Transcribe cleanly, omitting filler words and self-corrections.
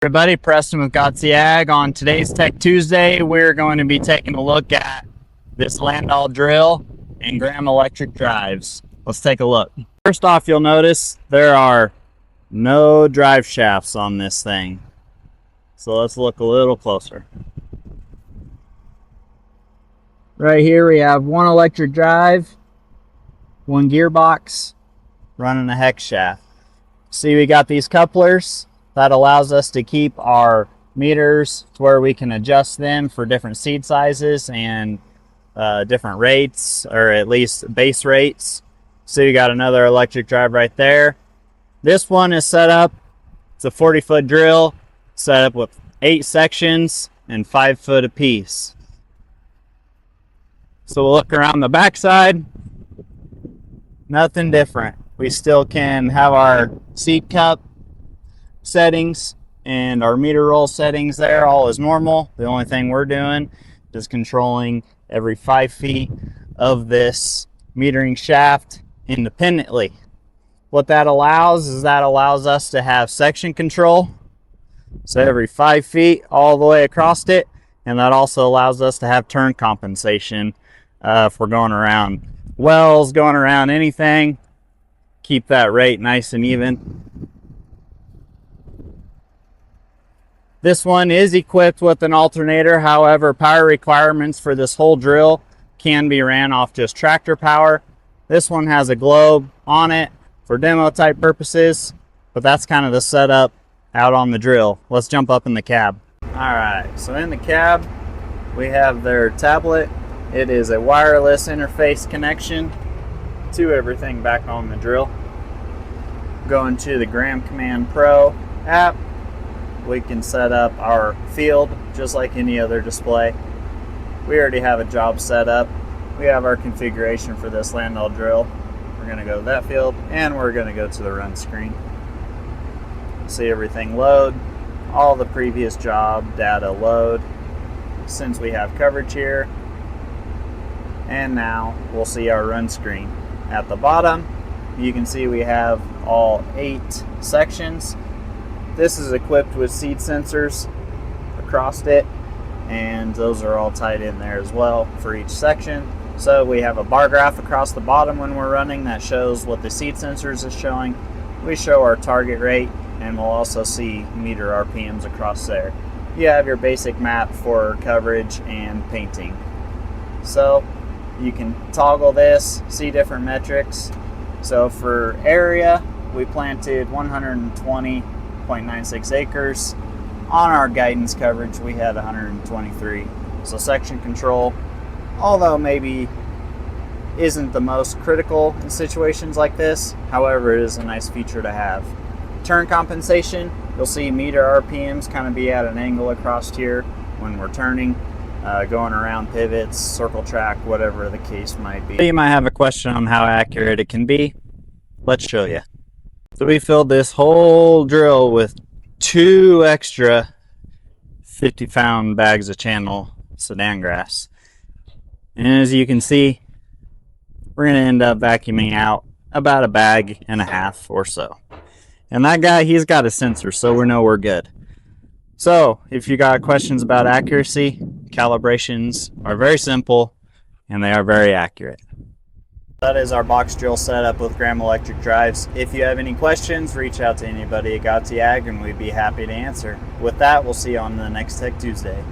Everybody, Preston with Gotzi Ag. On today's Tech Tuesday, we're going to be taking a look at this Landoll drill and Graham electric drives. Let's take a look. First off, you'll notice there are no drive shafts on this thing. So let's look a little closer. Right here we have one electric drive, one gearbox, running a hex shaft. See, we got these couplers. That allows us to keep our meters to where we can adjust them for different seed sizes and different rates, or at least base rates. So you got another electric drive right there. This one is set up, it's a 40-foot drill, set up with 8 sections and 5 foot apiece. So we'll look around the backside. Nothing different. We still can have our seed cup settings and our meter roll settings there, all is normal. The only thing we're doing is controlling every 5 feet of this metering shaft independently. What that allows is us to have section control, so every 5 feet all the way across it, and that also allows us to have turn compensation if we're going around wells, going around anything, keep that rate nice and even. This one is equipped with an alternator. However, power requirements for this whole drill can be ran off just tractor power. This one has a globe on it for demo type purposes, but that's kind of the setup out on the drill. Let's jump up in the cab. All right, so in the cab, we have their tablet. It is a wireless interface connection to everything back on the drill. Going to the Graham Command Pro app, we can set up our field just like any other display. We already have a job set up. We have our configuration for this Landoll drill. We're going to go to that field and we're going to go to the run screen. See everything load, all the previous job data load since we have coverage here. And now we'll see our run screen. At the bottom, you can see we have all 8 sections. This is equipped with seed sensors across it, and those are all tied in there as well for each section. So we have a bar graph across the bottom when we're running that shows what the seed sensors is showing. We show our target rate, and we'll also see meter RPMs across there. You have your basic map for coverage and painting. So you can toggle this, see different metrics. So for area, we planted 120.96 acres. On our guidance coverage, we had 123. So section control, although maybe isn't the most critical in situations like this, however, it is a nice feature to have. Turn compensation, you'll see meter RPMs kind of be at an angle across here when we're turning, going around pivots, circle track, whatever the case might be. You might have a question on how accurate it can be. Let's show you. So we filled this whole drill with 2 extra 50-pound bags of channel sedan grass. And as you can see, we're going to end up vacuuming out about 1.5 bags or so. And that guy, he's got a sensor, so we know we're good. So if you got questions about accuracy, calibrations are very simple and they are very accurate. That is our box drill setup with Graham electric drives. If you have any questions, reach out to anybody at Gotzi Ag and we'd be happy to answer. With that, we'll see you on the next Tech Tuesday.